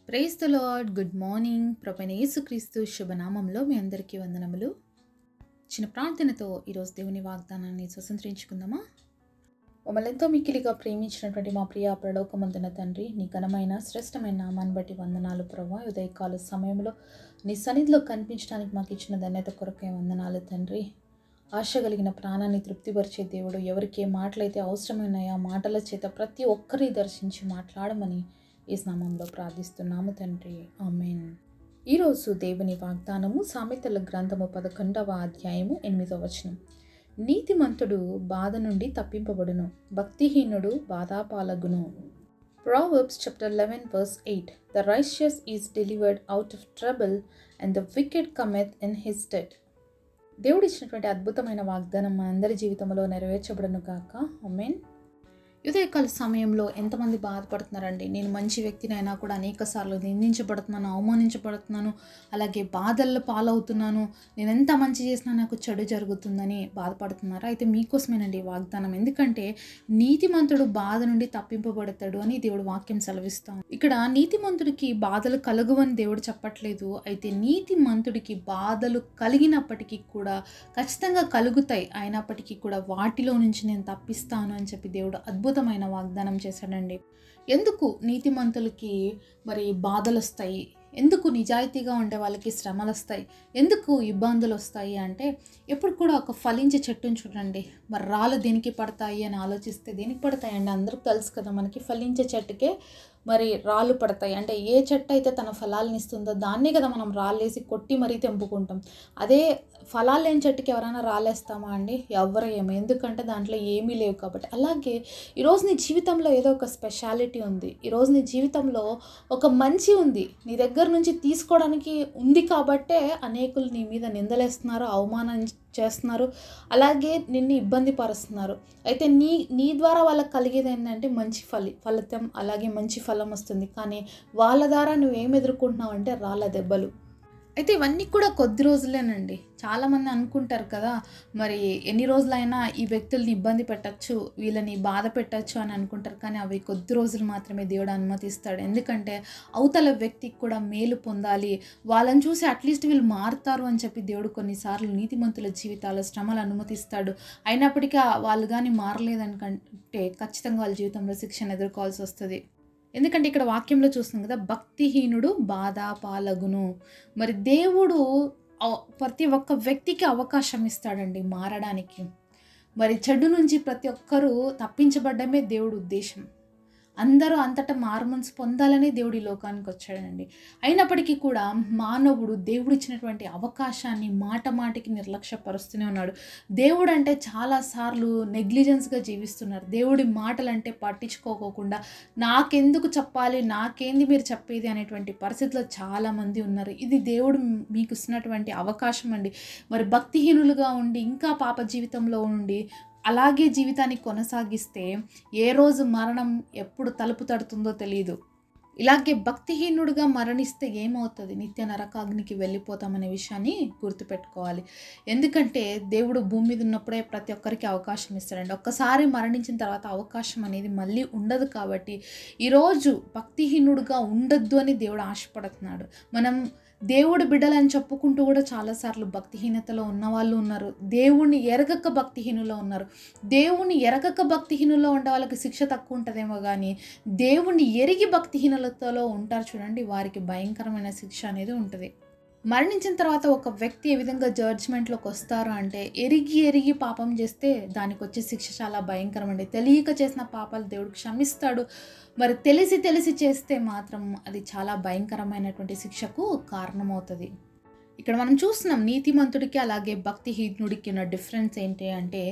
Praise the lord. Good morning. ప్రభువైన యేసుక్రీస్తు శుభనామంలో మీ అందరికీ వందనములు. చిన్న ప్రార్థనతో ఈరోజు దేవుని వాగ్దానాన్ని స్వతంత్రించుకుందామా? మమ్మల్ని ఎంతో మిక్కిలిగా ప్రేమించినటువంటి మా ప్రియ పరలోకమందున తండ్రి, నీ ఘనమైన శ్రేష్టమైన నామాన్ని బట్టి వందనాలు ప్రభువా. ఉదయకాల సమయంలో నీ సన్నిధిలో కనిపించడానికి మాకు ఇచ్చిన ధన్యత కొరకే వందనాలు తండ్రి. ఆశ కలిగిన ప్రాణాన్ని తృప్తిపరిచే దేవుడు, ఎవరికి ఏ మాటలైతే అవసరమైనాయో ఆ మాటల చేత ప్రతి ఒక్కరిని దర్శించి మాట్లాడమని ఈ నామంలో ప్రార్థిస్తున్నాము తండ్రి. ఆమేన్. ఈరోజు దేవుని వాగ్దానము సామెతల గ్రంథము 11వ అధ్యాయము 8వ వచనం. నీతిమంతుడు బాధ నుండి తప్పింపబడును, భక్తిహీనుడు బాధాపాలగును. Proverbs chapter 11 verse 8. The righteous is delivered out of trouble and the wicked cometh in his stead. దేవుడు ఇచ్చినటువంటి అద్భుతమైన వాగ్దానం మన అందరి జీవితంలో నెరవేర్చబడును గాక. ఆమేన్. ఉదయకాల సమయంలో ఎంతమంది బాధపడుతున్నారండి? నేను మంచి వ్యక్తినైనా కూడా అనేక సార్లు నిందించబడుతున్నాను, అవమానించబడుతున్నాను, అలాగే బాధల్లో పాలవుతున్నాను, నేను ఎంత మంచి చేసినా నాకు చెడు జరుగుతుందని బాధపడుతున్నారా? అయితే మీకోసమేనండి ఈ వాగ్దానం. ఎందుకంటే నీతిమంతుడు బాధ నుండి తప్పింపబడతాడు అని దేవుడు వాక్యం సెలవిస్తాం. ఇక్కడ నీతిమంతుడికి బాధలు కలుగువని దేవుడు చెప్పట్లేదు. అయితే నీతిమంతుడికి బాధలు కలిగినప్పటికీ కూడా ఖచ్చితంగా కలుగుతాయి, అయినప్పటికీ కూడా వాటిలో నుంచి నేను తప్పిస్తాను అని చెప్పి దేవుడు అద్భుతమైన వాగ్దానం చేశాడండి. ఎందుకు నీతిమంతులకి మరి బాధలు వస్తాయి? ఎందుకు నిజాయితీగా ఉండే వాళ్ళకి శ్రమలు వస్తాయి? ఎందుకు ఇబ్బందులు వస్తాయి అంటే, ఎప్పుడు కూడా ఒక ఫలించే చెట్టుని చూడండి, మరి రాళ్ళు దేనికి పడతాయి అని ఆలోచిస్తే దేనికి పడతాయండి? అందరికి తెలుసు కదా, మనకి ఫలించే చెట్టుకే మరి రాళ్ళు పడతాయి. అంటే ఏ చెట్టు అయితే తన ఫలాలను ఇస్తుందో దాన్నే కదా మనం రాళ్ళేసి కొట్టి మరీ తెంపుకుంటాం. అదే ఫలాలు లేని చెట్టుకి ఎవరైనా రాళ్ళేస్తామా అండి? ఎవరు ఏమో, ఎందుకంటే దాంట్లో ఏమీ లేవు కాబట్టి. అలాగే ఈరోజు నీ జీవితంలో ఏదో ఒక స్పెషాలిటీ ఉంది, ఈరోజు నీ జీవితంలో ఒక మంచి ఉంది, నీ దగ్గర నుంచి తీసుకోవడానికి ఉంది కాబట్టే అనేకులు నీ మీద నిందలేస్తున్నారు, అవమానం చేస్తున్నారు, అలాగే నిన్ను ఇబ్బంది పరుస్తున్నారు. అయితే నీ ద్వారా వాళ్ళకి కలిగేది ఏంటంటే మంచి ఫలితం, అలాగే మంచి ఫలం వస్తుంది. కానీ వాళ్ళ ద్వారా నువ్వేం ఎదుర్కొంటున్నావు అంటే రాళ్ళ దెబ్బలు. అయితే ఇవన్నీ కూడా కొద్ది రోజులేనండి. చాలామంది అనుకుంటారు కదా, మరి ఎన్ని రోజులైనా ఈ వ్యక్తుల్ని ఇబ్బంది పెట్టచ్చు, వీళ్ళని బాధ పెట్టచ్చు అని అనుకుంటారు. కానీ అవి కొద్ది రోజులు మాత్రమే దేవుడు అనుమతిస్తాడు. ఎందుకంటే అవతల వ్యక్తికి కూడా మేలు పొందాలి, వాళ్ళని చూసి అట్లీస్ట్ వీళ్ళు మారుతారు అని చెప్పి దేవుడు కొన్నిసార్లు నీతిమంతుల జీవితాల శ్రమలు అనుమతిస్తాడు. అయినప్పటికీ వాళ్ళు కానీ మారలేదనుకంటే ఖచ్చితంగా వాళ్ళ జీవితంలో శిక్షను ఎదుర్కోవాల్సి వస్తుంది. ఎందుకంటే ఇక్కడ వాక్యంలో చూస్తున్నాం కదా, భక్తిహీనుడు బాధాపాలగును. మరి దేవుడు ప్రతి ఒక్క వ్యక్తికి అవకాశం ఇస్తాడండి మారడానికి. మరి చెడు నుంచి ప్రతి ఒక్కరూ తప్పించబడ్డమే దేవుడు ఉద్దేశం. అందరూ అంతటా మారుమనసు పొందాలని దేవుడి లోకానికి వచ్చాడండి. అయినప్పటికీ కూడా మానవుడు దేవుడు ఇచ్చినటువంటి అవకాశాన్ని మాటికి నిర్లక్ష్యపరుస్తూనే ఉన్నాడు. దేవుడు అంటే చాలాసార్లు నెగ్లిజెన్స్గా జీవిస్తున్నారు. దేవుడి మాటలంటే పట్టించుకోకుండా నాకెందుకు చెప్పాలి, నాకేంది మీరు చెప్పేది అనేటువంటి పరిస్థితిలో చాలామంది ఉన్నారు. ఇది దేవుడు మీకు ఇస్తున్నటువంటి అవకాశం అండి. మరి భక్తిహీనులుగా ఉండి ఇంకా పాప జీవితంలో ఉండి అలాగే జీవితాన్ని కొనసాగిస్తే ఏ రోజు మరణం ఎప్పుడు తలుపు తడుతుందో తెలియదు. ఇలాగే భక్తిహీనుడిగా మరణిస్తే ఏమవుతుంది? నిత్య నరకాగ్నికి వెళ్ళిపోతామనే విషయాన్ని గుర్తుపెట్టుకోవాలి. ఎందుకంటే దేవుడు భూమి మీద ఉన్నప్పుడే ప్రతి ఒక్కరికి అవకాశం ఇస్తాడండి. ఒక్కసారి మరణించిన తర్వాత అవకాశం అనేది మళ్ళీ ఉండదు. కాబట్టి ఈరోజు భక్తిహీనుడిగా ఉండొద్దు అని దేవుడు ఆశపడుతున్నాడు. మనం దేవుడు బిడ్డలని చెప్పుకుంటూ కూడా చాలాసార్లు భక్తిహీనతలో ఉన్నవాళ్ళు ఉన్నారు. దేవుణ్ణి ఎరగక భక్తిహీనులో ఉన్నారు. దేవుణ్ణి ఎరగక భక్తిహీనులో ఉండే వాళ్ళకి శిక్ష తక్కువ ఉంటుందేమో కానీ, దేవుణ్ణి ఎరిగి భక్తిహీనతలో ఉంటారు చూడండి, వారికి భయంకరమైన శిక్ష అనేది ఉంటుంది. మరణించిన తర్వాత ఒక వ్యక్తి ఏ విధంగా జడ్జ్మెంట్లోకి వస్తారు అంటే, ఎరిగి పాపం చేస్తే దానికి వచ్చే శిక్ష చాలా భయంకరం అండి. తెలియక చేసిన పాపాలు దేవుడు క్షమిస్తాడు. మరి తెలిసి చేస్తే మాత్రం అది చాలా భయంకరమైనటువంటి శిక్షకు కారణమవుతుంది. ఇక్కడ మనం చూస్తున్నాం నీతిమంతుడికి అలాగే భక్తిహీనుడికి ఉన్న డిఫరెన్స్ ఏంటి అంటే,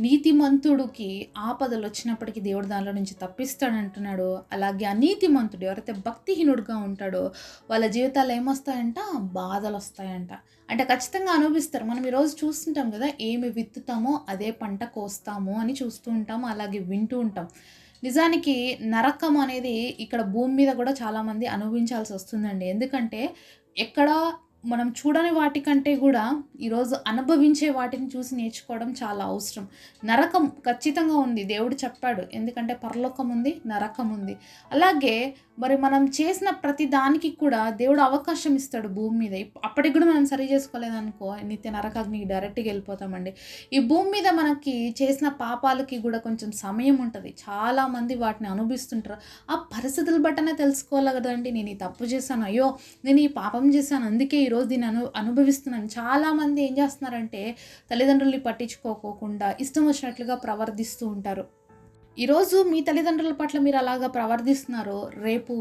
నీతిమంతుడికి ఆపదలు వచ్చినప్పటికీ దేవుడు దానిలో నుంచి తప్పిస్తాడంటున్నాడు. అలాగే అనీతిమంతుడు ఎవరైతే భక్తిహీనుడిగా ఉంటాడో వాళ్ళ జీవితాల్లో ఏమొస్తాయంట? బాధలు వస్తాయంట. అంటే ఖచ్చితంగా అనుభవిస్తారు. మనం ఈరోజు చూస్తుంటాం కదా, ఏమి విత్తుతామో అదే పంట కోస్తాము అని చూస్తూ ఉంటాము, అలాగే వింటూ ఉంటాం. నిజానికి నరకం అనేది ఇక్కడ భూమి మీద కూడా చాలామంది అనుభవించాల్సి వస్తుందండి. ఎందుకంటే ఎక్కడ మనం చూడని వాటికంటే కూడా ఈరోజు అనుభవించే వాటిని చూసి నేర్చుకోవడం చాలా అవసరం. నరకం ఖచ్చితంగా ఉంది. దేవుడు చెప్పాడు. ఎందుకంటే పరలోకం ఉంది, నరకం ఉంది. అలాగే మరి మనం చేసిన ప్రతి దానికి కూడా దేవుడు అవకాశం ఇస్తాడు భూమి మీద. అప్పటికి కూడా మనం సరి చేసుకోలేదనుకో నిత్య నరకాగ్నికి డైరెక్ట్‌గా వెళ్ళిపోతామండి. ఈ భూమి మీద మనకి చేసిన పాపాలకి కూడా కొంచెం సమయం ఉంటుంది. చాలామంది వాటిని అనుభవిస్తుంటారు. ఆ పరిస్థితులు బట్టనే తెలుసుకోవాలి కదండీ. నేను ఈ తప్పు చేశాను, అయ్యో నేను ఈ పాపం చేశాను, అందుకే ఈరోజు దీన్ని అనుభవిస్తున్నాను. చాలామంది ఏం చేస్తున్నారంటే తల్లిదండ్రుల్ని పట్టించుకోకుండా ఇష్టం వచ్చినట్లుగా ప్రవర్తిస్తూ ఉంటారు. ఈరోజు మీ తల్లిదండ్రుల పట్ల మీరు అలాగా ప్రవర్తిస్తున్నారో, రేపు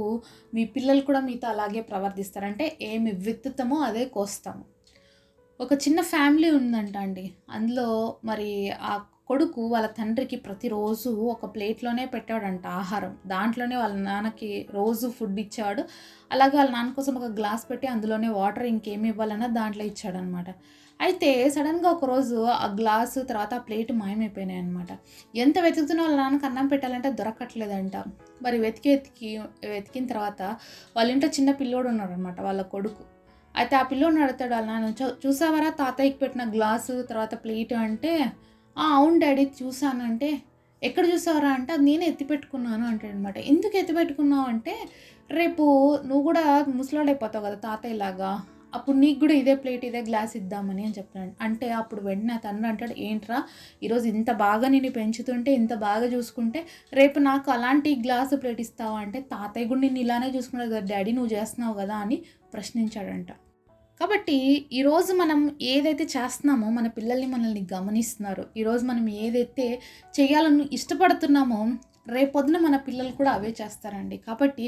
మీ పిల్లలు కూడా మీతో అలాగే ప్రవర్తిస్తారు. అంటే ఏమి విత్తుతామో అదే కోస్తాము. ఒక చిన్న ఫ్యామిలీ ఉందంట అండి. అందులో మరి ఆ కొడుకు వాళ్ళ తండ్రికి ప్రతిరోజు ఒక ప్లేట్లోనే పెట్టాడంట ఆహారం. దాంట్లోనే వాళ్ళ నాన్నకి రోజు ఫుడ్ ఇచ్చాడు. అలాగే వాళ్ళ నాన్న కోసం ఒక గ్లాస్ పెట్టి అందులోనే వాటర్ ఇంకేమి ఇవ్వాలన్నా దాంట్లో ఇచ్చాడనమాట. అయితే సడన్గా ఒకరోజు ఆ గ్లాసు తర్వాత ఆ ప్లేట్ మాయమైపోయినాయి అనమాట. ఎంత వెతుకుతున్నా వాళ్ళ నాన్నకి అన్నం పెట్టాలంటే దొరకట్లేదంట. మరి వెతికిన తర్వాత వాళ్ళ ఇంట్లో చిన్న పిల్లోడు ఉన్నాడు అనమాట, వాళ్ళ కొడుకు. అయితే ఆ పిల్లోడిని అడుగుతాడు వాళ్ళ నాన్న, చూసావరా తాతయ్యకి పెట్టిన గ్లాసు తర్వాత ప్లేట్ అంటే, అవును డాడీ చూసాను అంటే, ఎక్కడ చూసావరా అంటే, అది నేనే ఎత్తిపెట్టుకున్నాను అంటాడనమాట. ఎందుకు ఎత్తిపెట్టుకున్నావు అంటే, రేపు నువ్వు కూడా ముసలోడైపోతావు కదా తాతయ్యలాగా, అప్పుడు నీకు కూడా ఇదే ప్లేట్ ఇదే గ్లాస్ ఇద్దామని అని చెప్తున్నాడు. అంటే అప్పుడు వెంటనే తండ్రి అంటాడు, ఏంట్రా ఈరోజు ఇంత బాగా నేను పెంచుతుంటే ఇంత బాగా చూసుకుంటే రేపు నాకు అలాంటి గ్లాసు ప్లేట్ ఇస్తావా అంటే, తాతయ్య కూడా నిన్ను ఇలానే చూసుకున్నాడు కదా డాడీ, నువ్వు చేస్తున్నావు కదా అని ప్రశ్నించాడంట. కాబట్టి ఈరోజు మనం ఏదైతే చేస్తున్నామో మన పిల్లల్ని మనల్ని గమనిస్తున్నారు. ఈరోజు మనం ఏదైతే చేయాలని ఇష్టపడుతున్నామో రేపొద్దున మన పిల్లలు కూడా అవే చేస్తారండి. కాబట్టి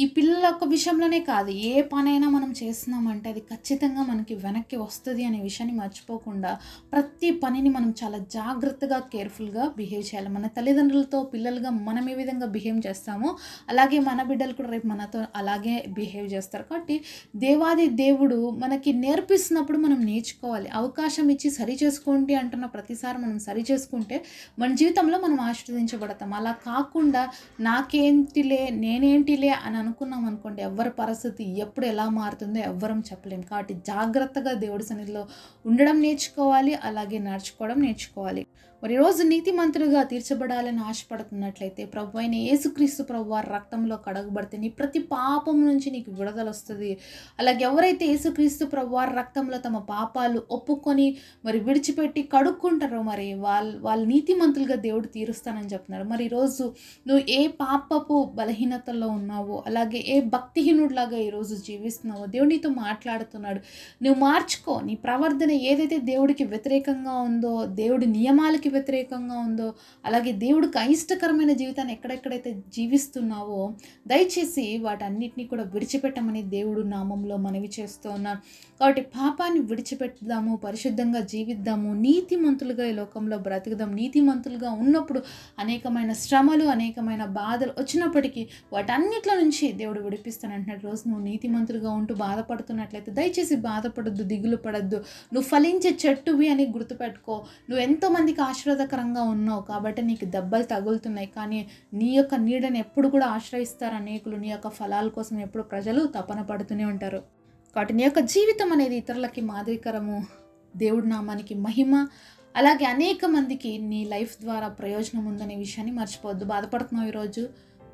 ఈ పిల్లల యొక్క విషయంలోనే కాదు, ఏ పనైనా మనం చేస్తున్నామంటే అది ఖచ్చితంగా మనకి వెనక్కి వస్తుంది అనే విషయాన్ని మర్చిపోకుండా ప్రతి పనిని మనం చాలా జాగ్రత్తగా కేర్ఫుల్గా బిహేవ్ చేయాలి. మన తల్లిదండ్రులతో పిల్లలుగా మనం ఏ విధంగా బిహేవ్ చేస్తామో అలాగే మన బిడ్డలు కూడా రేపు మనతో అలాగే బిహేవ్ చేస్తారు. కాబట్టి దేవాది దేవుడు మనకి నేర్పిస్తున్నప్పుడు మనం నేర్చుకోవాలి. అవకాశం ఇచ్చి సరి చేసుకోండి అంటున్న ప్రతిసారి మనం సరి చేసుకుంటే మన జీవితంలో మనం ఆశీర్వదించబడతాం. అలా కాకుండా నాకేంటిలే నేనేంటిలే అని అనుకున్నాం అనుకోండి, ఎవరి పరిస్థితి ఎప్పుడు ఎలా మారుతుందో ఎవ్వరం చెప్పలేం. కాబట్టి జాగ్రత్తగా దేవుడి సన్నిధిలో ఉండడం నేర్చుకోవాలి, అలాగే నడుచుకోవడం నేర్చుకోవాలి. మరి రోజు నీతిమంతులుగా తీర్చబడాలని ఆశపడుతున్నట్లయితే ప్రభు అయిన యేసుక్రీస్తు ప్రభు వారి రక్తంలో కడగబడితే నీ ప్రతి పాపం నుంచి నీకు విడుదల వస్తుంది. అలాగే ఎవరైతే యేసుక్రీస్తు ప్రభు వారి రక్తంలో తమ పాపాలు ఒప్పుకొని మరి విడిచిపెట్టి కడుక్కుంటారో మరి వాళ్ళు నీతిమంతులుగా దేవుడు తీరుస్తానని చెప్తున్నారు. మరి ఈరోజు నువ్వు ఏ పాపపు బలహీనతల్లో ఉన్నావో, అలాగే ఏ భక్తిహీనుడిలాగా ఈరోజు జీవిస్తున్నావో దేవుడు నీతో మాట్లాడుతున్నాడు. నువ్వు మార్చుకో. నీ ప్రవర్తన ఏదైతే దేవుడికి వ్యతిరేకంగా ఉందో, దేవుడి నియమాలకి వ్యతిరేకంగా ఉందో, అలాగే దేవుడికి అయిష్టకరమైన జీవితాన్ని ఎక్కడెక్కడైతే జీవిస్తున్నావో దయచేసి వాటన్నిటినీ కూడా విడిచిపెట్టమని దేవుడు నామంలో మనవి చేస్తూ ఉన్నాను. కాబట్టి పాపాన్ని విడిచిపెట్టుదాము, పరిశుద్ధంగా జీవిద్దాము, నీతిమంతులుగా ఈ లోకంలో బ్రతుకుదాం. నీతిమంతులుగా ఉన్నప్పుడు అనేకమైన శ్రమలు అనేకమైన బాధలు వచ్చినప్పటికీ వాటన్నిటిలో నుంచి దేవుడు విడిపిస్తానంటున్నాడు. రోజు నువ్వు నీతిమంతులుగా ఉంటూ బాధపడుతున్నట్లయితే దయచేసి బాధపడద్దు, దిగులు పడద్దు. నువ్వు ఫలించే చెట్టువి అని గుర్తుపెట్టుకో. నువ్వు ఎంతోమందికి ఆశీర్వాదకరంగా ఉన్నావు కాబట్టి నీకు దెబ్బలు తగులుతున్నాయి, కానీ నీ యొక్క నీడని ఎప్పుడు కూడా ఆశ్రయిస్తారు అనేకులు. నీ యొక్క ఫలాల కోసం ఎప్పుడు ప్రజలు తపన పడుతూనే ఉంటారు. కాబట్టి నీ యొక్క జీవితం అనేది ఇతరులకి మాదిరికరము, దేవుడి నామానికి మహిమ, అలాగే అనేక మందికి నీ లైఫ్ ద్వారా ప్రయోజనం ఉందనే విషయాన్ని మర్చిపోవద్దు. బాధపడుతున్నావు, ఈరోజు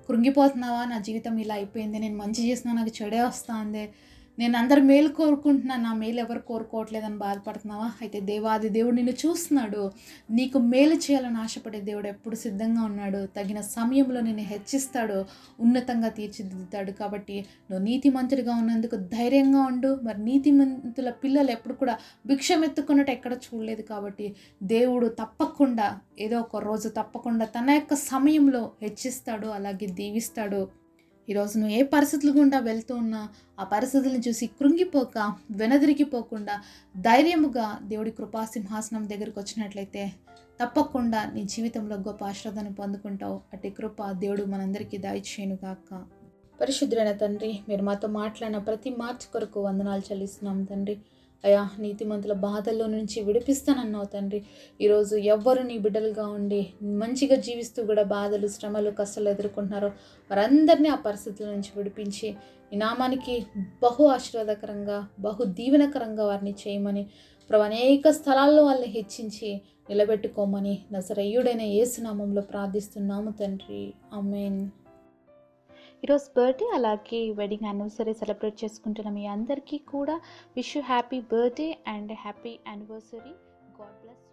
కృంగిపోతున్నావా, నా జీవితం ఇలా అయిపోయింది, నేను మంచి చేసినా నాకు చెడే వస్తుంది, నేను అందరు మేలు కోరుకుంటున్నాను, నా మేలు ఎవరు కోరుకోవట్లేదని బాధపడుతున్నావా? అయితే దేవాది దేవుడు నిన్ను చూస్తున్నాడు. నీకు మేలు చేయాలని ఆశపడే దేవుడు ఎప్పుడు సిద్ధంగా ఉన్నాడు. తగిన సమయంలో నిన్ను హెచ్చిస్తాడు, ఉన్నతంగా తీర్చిదిద్దుతాడు. కాబట్టి నువ్వు నీతిమంతుడిగా ఉన్నందుకు ధైర్యంగా ఉండు. మరి నీతిమంతుల పిల్లలు ఎప్పుడు కూడా భిక్షం ఎత్తుకున్నట్టు ఎక్కడ చూడలేదు. కాబట్టి దేవుడు తప్పకుండా ఏదో ఒక రోజు తప్పకుండా తన యొక్క సమయంలో హెచ్చిస్తాడు, అలాగే దీవిస్తాడు. ఈరోజు నువ్వు ఏ పరిస్థితులు గుండా వెళ్తూ ఉన్నా ఆ పరిస్థితులను చూసి కృంగిపోక వెనదిరిగిపోకుండా ధైర్యముగా దేవుడి కృపాసింహాసనం దగ్గరికి వచ్చినట్లయితే తప్పకుండా నీ జీవితంలో గొప్ప ఆశీర్వాదాన్ని పొందుకుంటావు. అట్టి కృప దేవుడు మనందరికీ దయచేయును గాక. పరిశుద్ధులైన తండ్రి, మీరు మాతో మాట్లాడిన ప్రతి మార్చి కొరకు వందనాలు చెల్లిస్తున్నాం తండ్రి. అయా నీతిమంతుల బాధల్లో నుంచి విడిపిస్తానన్నావు తండ్రి. ఈరోజు ఎవ్వరు నీ బిడ్డలుగా ఉండి మంచిగా జీవిస్తూ కూడా బాధలు, శ్రమలు, కష్టాలు ఎదుర్కొంటున్నారో వారందరినీ ఆ పరిస్థితుల నుంచి విడిపించి ఈ నామానికి బహు ఆశీర్వాదకరంగా, బహు దీవెనకరంగా వారిని చేయమని ప్రభు అనేక స్థలాల్లో వాళ్ళని హెచ్చించి నిలబెట్టుకోమని నజరేయుడైన యేసు నామంలో ప్రార్థిస్తున్నాము తండ్రి. ఆమేన్. ఈరోజు బర్త్డే అలాగే వెడ్డింగ్ యానివర్సరీ సెలబ్రేట్ చేసుకుంటున్న మీ అందరికీ కూడా wish you happy birthday and happy anniversary. God bless.